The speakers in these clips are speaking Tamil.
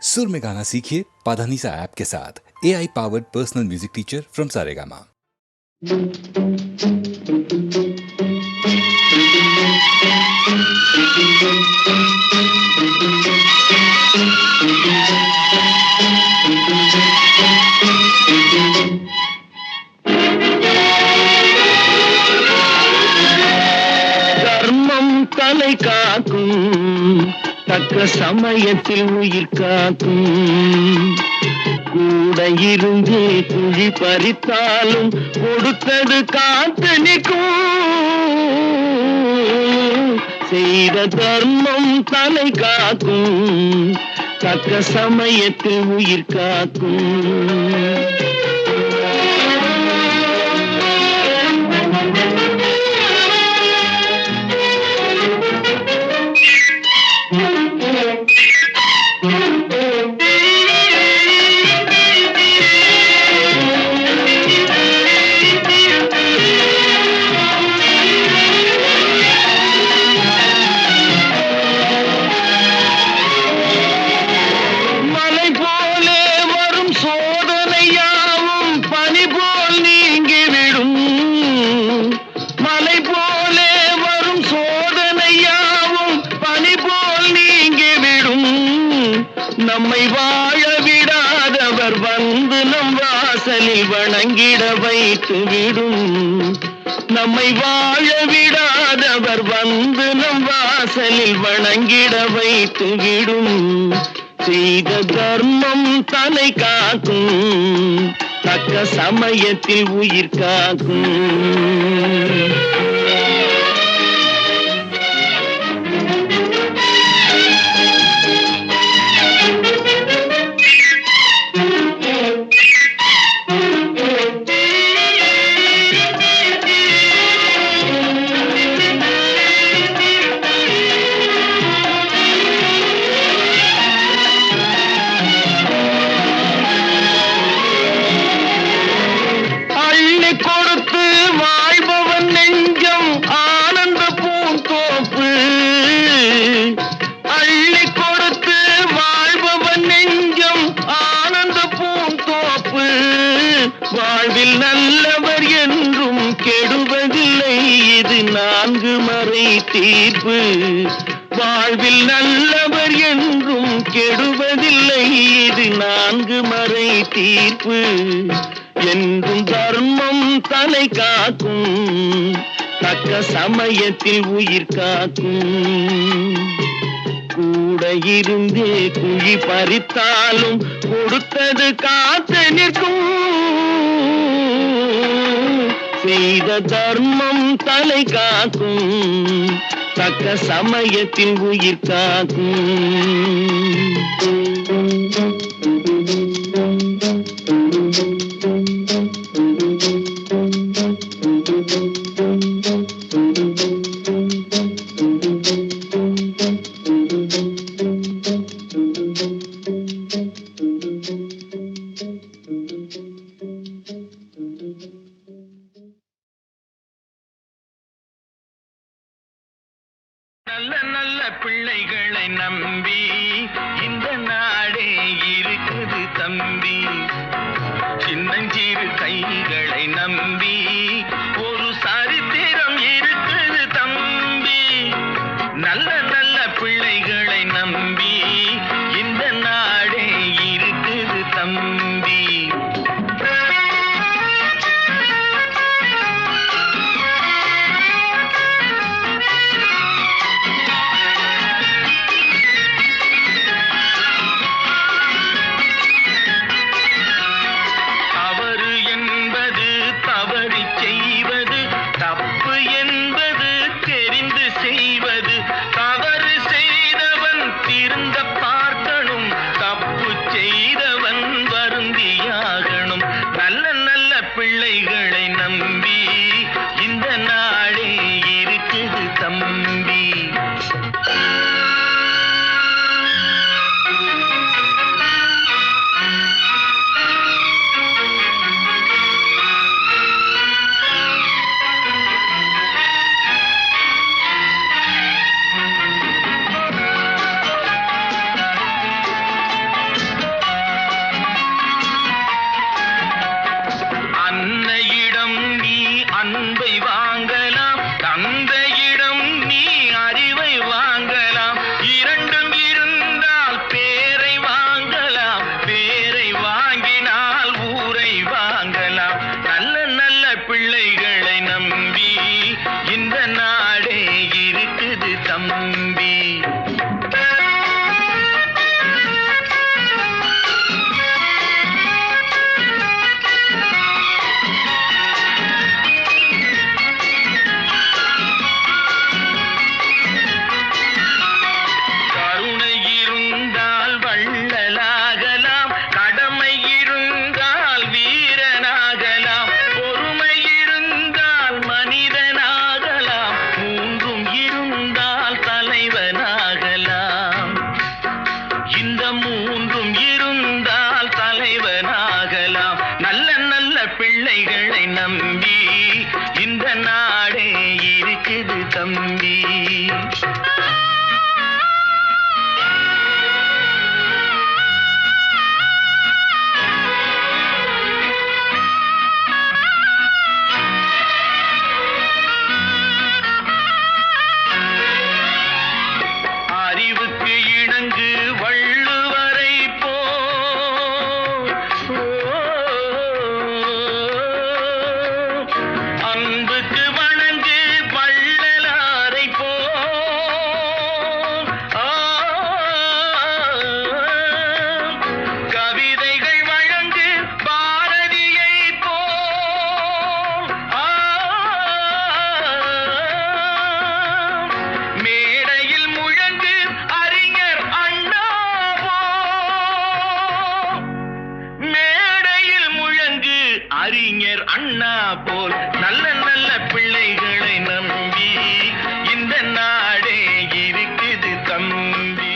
सुर में गाना सीखिए पाधानीसा ऐप के साथ। AI powered personal music teacher from Saregama. தர்மம் தலை காக்கும், தக்க சமயத்தில் உயிர் காக்கும். கூட இருந்து குழி பறித்தாலும் கொடுத்தது காத்து நிற்கும். செய்த தர்மம் தலை காக்கும், தக்க சமயத்தில் உயிர் காக்கும். நம்மை வாழ விடாதவர் வந்து நம் வாசலில் வணங்கிட வைத்து விடும். நம்மை வாழ விடாதவர் வந்து நம் வாசலில் வணங்கிட வைத்து விடும். செய்த தர்மம் தலை காக்கும், தக்க சமயத்தில் உயிர் காக்கும். கொடுத்து வாழ்பவன் நெஞ்சம் ஆனந்த பூந்தோப்பு. அள்ளி கொடுத்து வாழ்பவன் நெஞ்சம் ஆனந்த பூந்தோப்பு. வாழ்வில் நல்லவர் என்றும் கெடுவதில்லை, இது 4 மறை தீர்ப்பு. வாழ்வில் நல்லவர் என்றும் கெடுவதில்லை, இது 4 மறை தீர்ப்பு. என்றும் தர்மம் தலை காக்கும், தக்க சமயத்தில் உயிர் காக்கும். கூட இருந்தே குழி பறித்தாலும் கொடுத்தது காத்து நிற்கும். செய்த தர்மம் தலை காக்கும், தக்க சமயத்தில் உயிர் காக்கும். நல்ல நல்ல பிள்ளைகளை நம்பி இந்த நாடே இருக்குது தம்பி. சின்னஞ்சிறு கைகளை நம்பி ஒரு சரித்திரம் இருக்குது தம்பி. நல்ல நல்ல பிள்ளைகளை நம்பி இந்த நாடே இருக்குது தம்பி. மூன்றும் இருந்தால் தலைவனாகலாம். நல்ல நல்ல பிள்ளைகளை நம்பி இந்த நாடே இருக்குது தம்பி. அறிவுக்கு இணங்கு வள்ளுவரை போ அன்புக்கு வணங்கு வள்ளலாரை போ கவிதைகள் வழங்கு பாரதியை போ மேடையில் முழங்கு அறிஞர் அண்ணா போ மேடையில் முழங்கு அறிஞர் அண்ணா போல் நல்ல நல்ல பிள்ளைகளை நம்பி இந்த நாடே இருக்குது தம்பி.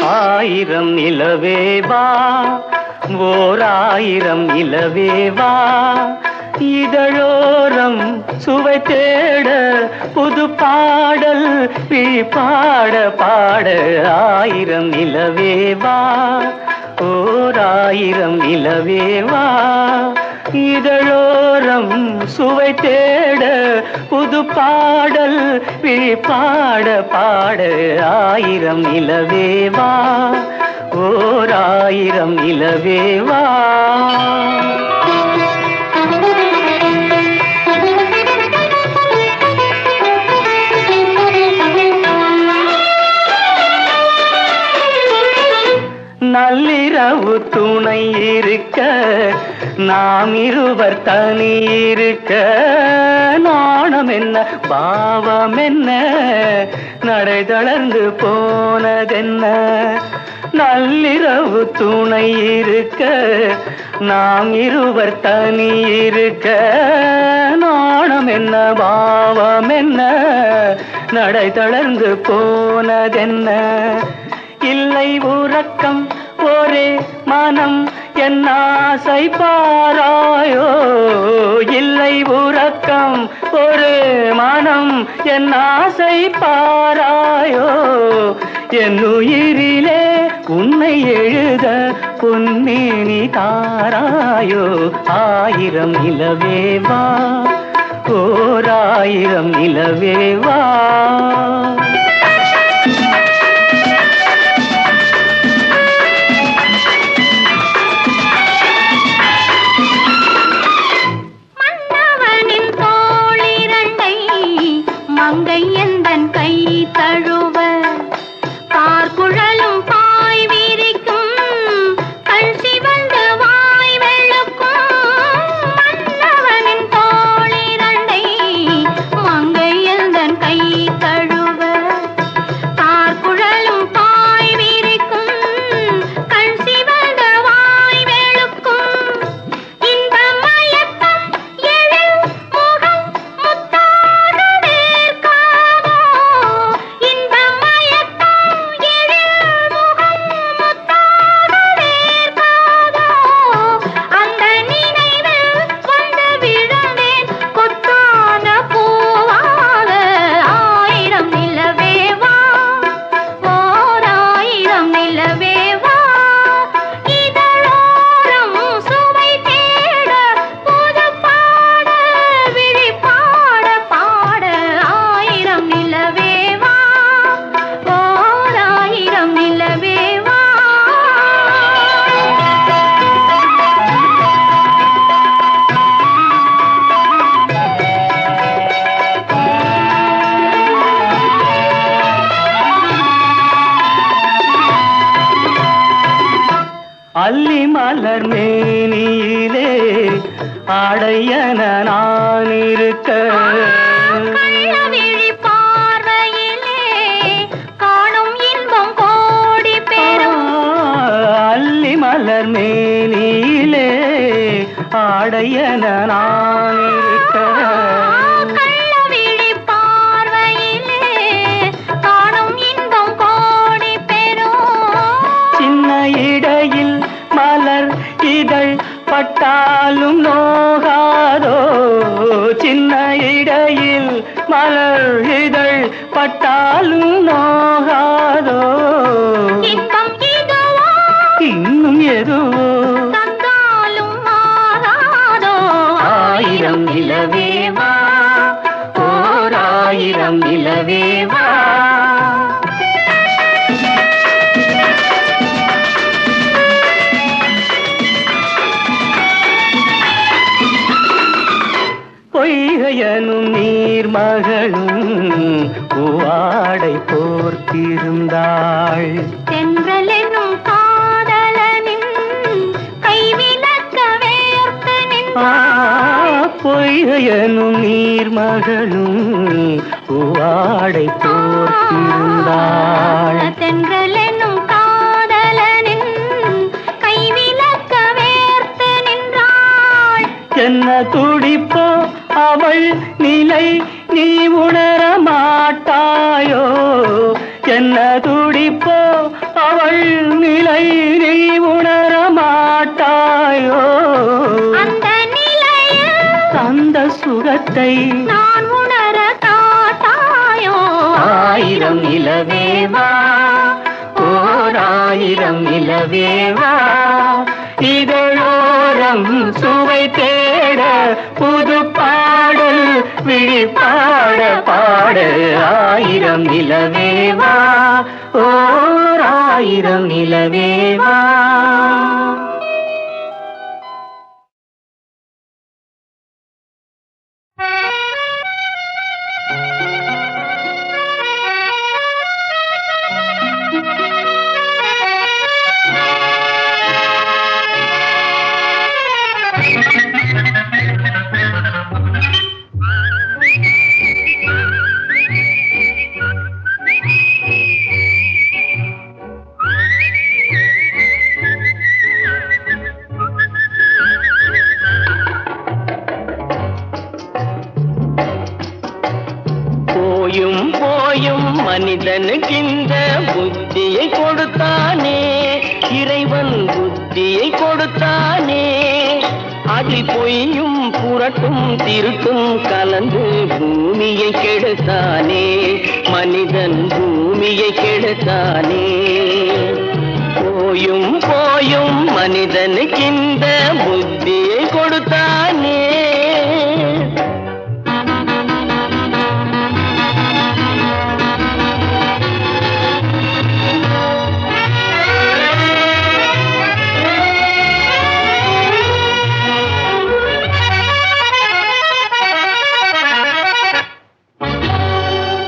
ஆயிரம் நிலவேவா ஓர் ஆயிரம் நிலவேவா இதழோரம் சுவை தேட புது பாடல் பாட பாட ஆயிரம் நிலவேவா ஓர் ஆயிரம் நிலவேவா இதழோரம் சுவை தேட புது பாடல் பாட பாட ஆயிரம் நிலவேவா ஓர் ஆயிரம் நிலவேவா. நள்ளிரவு துணை இருக்க நாம் இருவர் தனி இருக்க நாணம் என்ன பாவம் என்ன நடை தளர்ந்து போனதென்ன. நள்ளிரவு துணை இருக்க நாம் இருவர் தனி இருக்க நாணம் என்ன பாவம் என்ன நடை தளர்ந்து போனதென்ன. இல்லை உறக்கம் ஒரே மனம் என் ஆசை பாராயோ இல்லை உறக்கம் ஒரு மனம் என் ஆசை பாராயோ என் உயிரிலே உன்னை எழுத பொன்னேனி தாராயோ ஆயிரம் நிலவேவா ஓர் ஆயிரம் நிலவேவா. மங்கை எந்தன் கை தழுவ பார்க்குழலும் பாய் விரிக்கும் கண் சிவந்து வாய் வெளுக்கும் மன்னவனின் தோளிரண்டை மங்கை எந்தன் கை தழுவ ஆடையன நான் இருக்க கள்ளவிழி பார்வையிலே காணும் இன்பம் கோடி பெறும் அல்லி மலர் மேனியிலே ஆடையன நான் இருக்க கள்ளவிழி பார்வையிலே காணும் இன்பம் கோடி பெறும் சின்ன இடையில் மலர் இதழ் பட்டாலும் நோகாதோ சின்ன இடையில் மலர் இதழ் பட்டாலும் நோகாதோ இன்பம் இதுவோ இன்னும் எதுவோ தந்தாலும் மாறாதோ ஆயிரம் நிலவேவா ஓர் ஆயிரம் நிலவேவா பொய்கையனும் நீர்மகளும் பூவாடை போர்த்திருந்தாள் தென்றல் என்னும் காதலனின் கைவிலக்க வேர்த்து நின்றாள் பொய்கையனும் நீர்மகளும் பூவாடை போர்த்திருந்தாள் தென்றல் என்னும் காதலனின் கைவிலக்க வேர்த்து நின்றாள் என்ன துடிப்போ அவள் நிலை நீ உணர மாட்டாயோ என்ன துடிப்போ அவள் நிலை நீ உணர மாட்டாயோ அந்த நிலையில் அந்த சுகத்தை நான் உணர காட்டாயோ ஆயிரம் நிலவேவா ஓர் ஆயிரம் நிலவேவா இதழோரம் சுவை தேட புது பாடல் விழிப்பாட பாட ஆயிரம் நிலவேவா ஓர் ஆயிரம் நிலவேவா போயும் போயும் மனிதனுக்கிந்த புத்தியை கொடுத்தானே இறைவன் புத்தியை கொடுத்தானே அதில் பொய்யும் புரட்டும் திருட்டும் கலந்து பூமியை கெடுத்தானே மனிதன் பூமியை கெடுத்தானே போயும் போயும் மனிதனுக்கிந்த புத்தியை கொடுத்தானே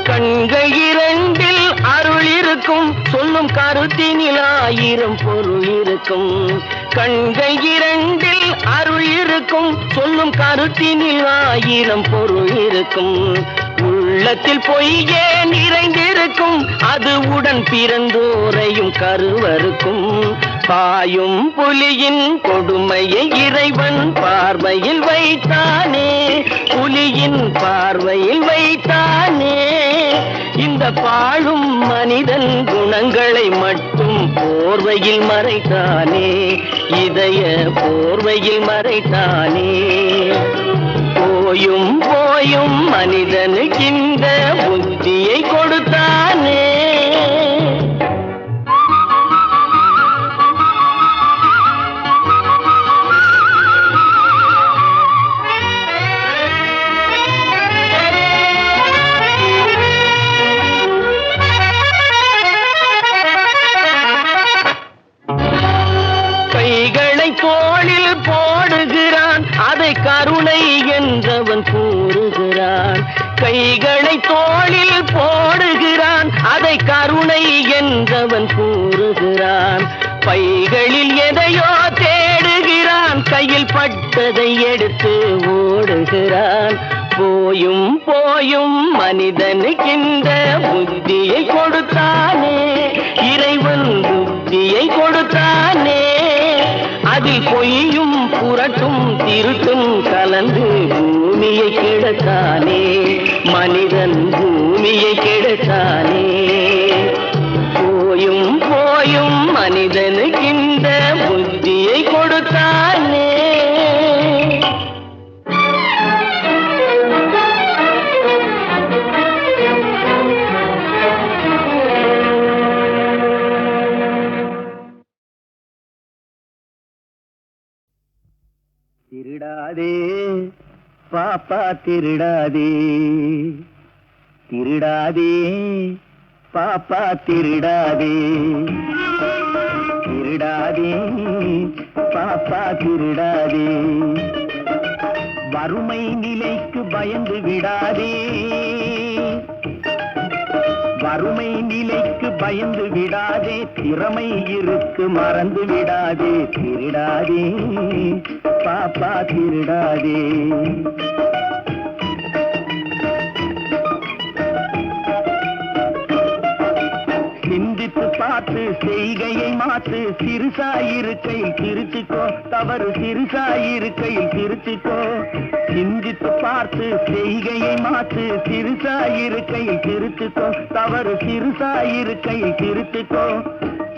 கண்கள் இரண்டில் அருள் இருக்கும் சொல்லும் கருத்தினில் ஆயிரம் பொருள் இருக்கும் கண்கள் இரண்டில் அருள் இருக்கும் சொல்லும் கருத்தினில் ஆயிரம் பொருள் இருக்கும் உள்ளத்தில் பொய்யே நிறைந்திருக்கும் அது உடன் பிறந்தோரையும் கருவருக்கும் பாயும் புலியின் கொடுமையை இறைவன் பார்வையில் வைத்தானே புலியின் பார்வையில் வைத்தானே இந்த பாழும் மனிதன் குணங்களை மட்டும் போர்வையில் மறைத்தானே இதய போர்வையில் மறைத்தானே போயும் போயும் மனிதனுக்கு இந்த புத்தியை கொடுத்தானே தோளில் போடுகிறான் அதை கருணை என்றவன் கூறுகிறான் கைகளை தோளில் போடுகிறான் அதை கருணை என்றவன் கூறுகிறான் பைகளில் எதையோ தேடுகிறான் கையில் பட்டதை எடுத்து ஓடுகிறான். போயும் போயும் மனிதனுக்கின்ற புத்தியை கொடுத்தானே, இறைவன் புத்தியை கொடுத்தானே. அதில் பொய்யும் புரட்டும் திருட்டும் கலந்து பூமியை கெடுத்தானே, மனிதன் பூமியை கெடுத்தானே. போயும் போயும் மனிதனுக்கின்ற புத்தியை கொடுத்தானே. திருடாதே பாப்பா திருடாதே, திருடாதே பாப்பா திருடாதே, திருடாதே பாப்பா திருடாதே. வறுமை நிலைக்கு பயந்து விடாதே, வறுமை நிலைக்கு பயந்து விடாதே. திறமை இருக்கு மறந்து விடாதே, திருடாதே பாப்பா திருடாதே. சிந்தித்து பார்த்து செய்கையை மாற்று, சிறுசாயிருக்கையில் திருச்சிக்கோ, தவறு சிறுசாயிருக்கையில் திருச்சிக்கோ. சிந்தித்து பார்த்து செய்கையை மாற்று, சிறுசாயிருக்கையில் திருச்சிக்கோ, தவறு சிறுசாயிருக்கையில் திருச்சிக்கோ.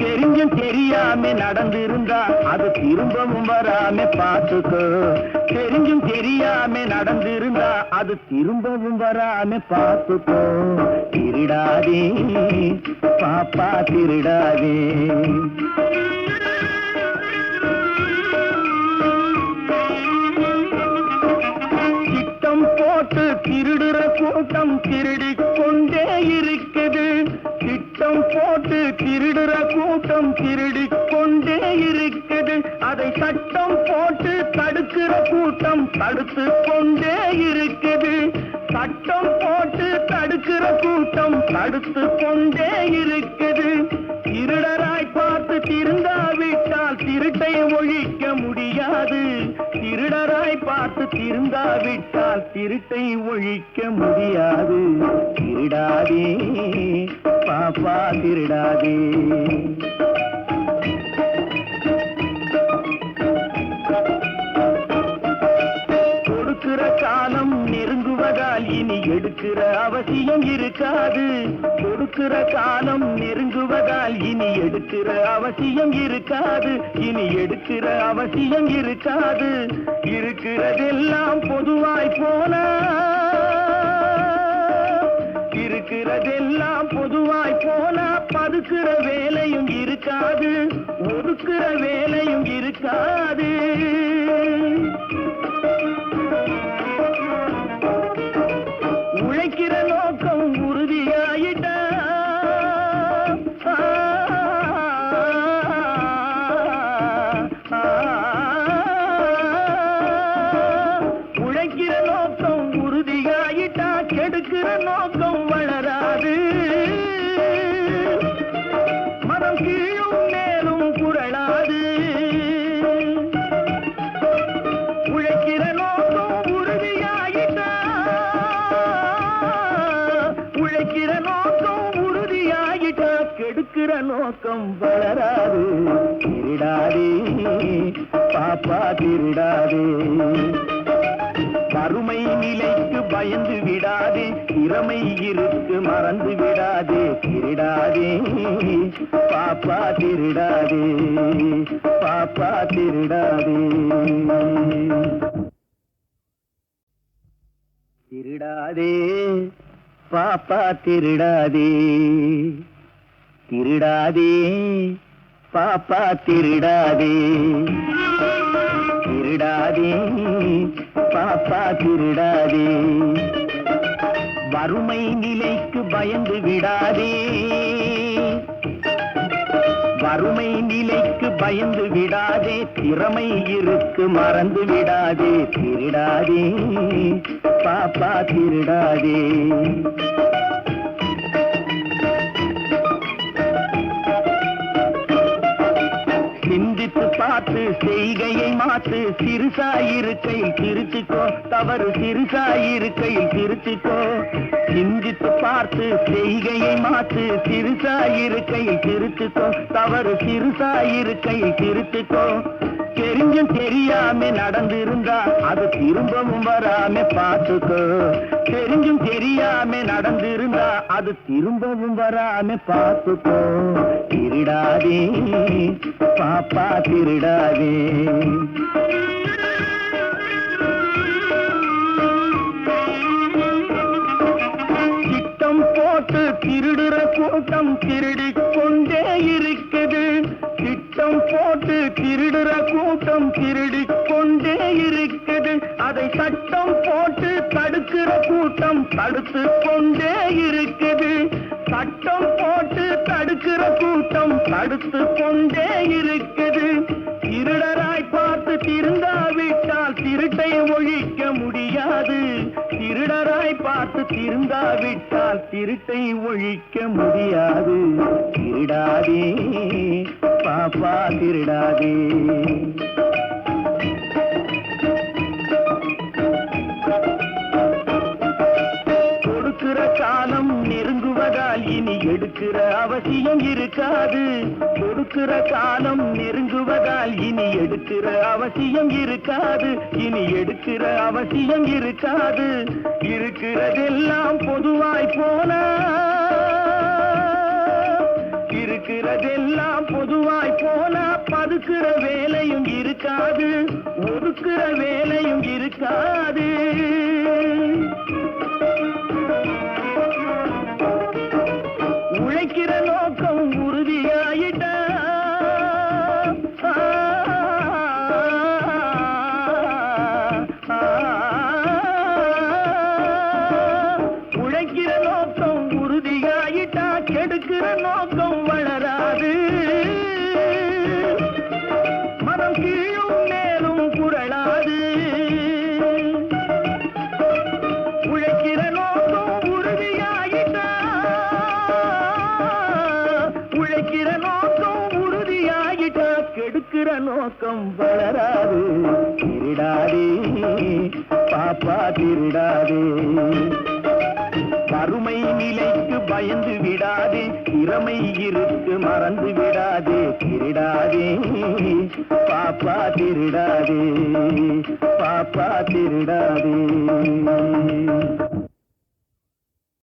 தெரிஞ்சும் தெரியாம நடந்திருந்தா அது திரும்பவும் வராம பார்த்துக்கோ. தெரிஞ்சும் தெரியாம நடந்திருந்தா அது திரும்பவும் வராம பார்த்துக்கோ. திருடாதே பாப்பா திருடாதே. திட்டம் போட்டு திருடுற கூட்டம் திருடிக் கொண்டே இருக்குது. திட்டம் போட்டு திருடுற கூட்டம் திருடிக் கொண்டே இருக்குது. அதை சட்டம் போட்டு தடுக்கிற கூட்டம் தடுத்து கொண்டே இருக்குது. சட்டம் போட்டு தடுக்கிற கூட்டம் தடுத்து கொண்டே இருக்குது. திருடராய் பார்த்து திருந்தாவிட்டால் திருட்டை ஒழிக்க முடியாது. திருடராய் பார்த்து திருந்தாவிட்டால் திருட்டை ஒழிக்க முடியாது. திருடாதே பாப்பா திருடாதே. கொடுக்கிற காலம் நெருங்குவதால் இனி எடுக்கிற அவசியம் இருக்காது. கொடுக்கிற காலம் நெருங்குவதால் இனி எடுக்கிற அவசியம் இருக்காது. இனி எடுக்கிற அவசியம் இருக்காது. இருக்கிறதெல்லாம் பொதுவாய் போனா, இருக்கிறதெல்லாம் பொதுவாய் போனா பதுக்கிற வேலையும் இருக்காது, ஒதுக்குற வேலையும் இருக்காது. உழைக்கிற நோக்கம் உறுதியாயிட்டா உழைக்கிற நோக்கம் உறுதியாயிட்டா கெடுக்கிற நோக்கம் வளராது. மனம் கீழும் மேலும் குரலாது. உழைக்கிற நோக்கம் உறுதியாயிட்டா, உழைக்கிற நோக்கம் உறுதியாயிட்டா கெடுக்கிற நோக்கம் வளராது. திருடாதே பாப்பா திருடாதே. வறுமை நிலைக்கு பயந்து விடாதே, திறமை இருக்கு மறந்து விடாதே. திருடாதே பாப்பா திருடாதே, பாப்பா திருடாதே. திருடாதே பாப்பா திருடாதே, திருடாதே பாப்பா திருடாதே. திருடாதே பாப்பா திருடாதே. வறுமை நிலைக்கு பயந்து விடாதே, வறுமை நிலைக்கு பயந்து விடாதே. திறமை இருக்கு மறந்து விடாதே. திருடாதே பாப்பா திருடாதே. சிந்தித்து பார்த்து செய்கையை மாத்து சிறுசாயிருக்கையில் திருச்சிக்கோ தவறு சிறுசாயிருக்கையில் திருச்சிக்கோ சிந்தித்து பார்த்து செய்கையை மாத்து சிறுசாயிருக்கையில் திருச்சிக்கோ தவறு சிறுசாயிருக்கையில் திருச்சிக்கோ தெரிஞ்சும் தெரியாம நடந்திருந்தா அது திரும்பவும் வராம பார்த்துக்கோ தெரிஞ்சும் தெரியாம நடந்திருந்தா அது திரும்பவும் வராம பார்த்துக்கோ திருடாதே பாப்பா திருடாதே திட்டம் போட்டு திருடுற கூட்டம் திருடிக் கொண்டே இருக்குது திட்டம் போட்டு திருடுற கூட்டம் திருடிக் கொண்டே இருக்குது அதை சட்டம் போட்டு தடுக்கிற கூட்டம் தடுத்து கொண்டே இருக்குது சட்டம் போட்டு தடுக்கிற கூட்டம் தடுத்து கொண்டே இருக்குது திருடராய் பார்த்து திருந்தாவிட்டால் திருட்டை ஒழிக்க முடியாது திருடராய் பார்த்து திருந்தாவிட்டால் திருட்டை ஒழிக்க முடியாது திருடாதே பாப்பா திருடாதே கொடுக்கிற காலம் நெருங்குவதால் இனி எடுக்கிற அவசியம் இருக்காது கொடுக்கிற காலம் நெருங்குவதால் இனி எடுக்கிற அவசியம் இருக்காது இனி எடுக்கிற அவசியம் இருக்காது இருக்கிறதெல்லாம் பொதுவாய் போனா இருக்கிறதெல்லாம் பொதுவாய் போனா பதுக்கிற வேலையும் இருக்காது ஒதுக்கிற வேலையும் இருக்காது உழைக்கிற நோக்கம் உறுதியாயிட்டா உழைக்கிற நோக்கம் உறுதியாயிட்டா கெடுக்கிற நோக்கம் வளராது மரம் கீழும் மேலும் புரளாது உழைக்கிற நோக்கம் உறுதியாயிட்டா உழைக்கிற நோக்கம் உறுதியாயிட்டா கெடுக்கிற நோக்கம் வளராது திருடாதே பாப்பா திருடாதே வறுமை நிலைக்கு பயந்து விடாதே திறமை இருக்கு மறந்து விடாதே திருடாதே பாப்பா திருடாதே பாப்பா திருடாதே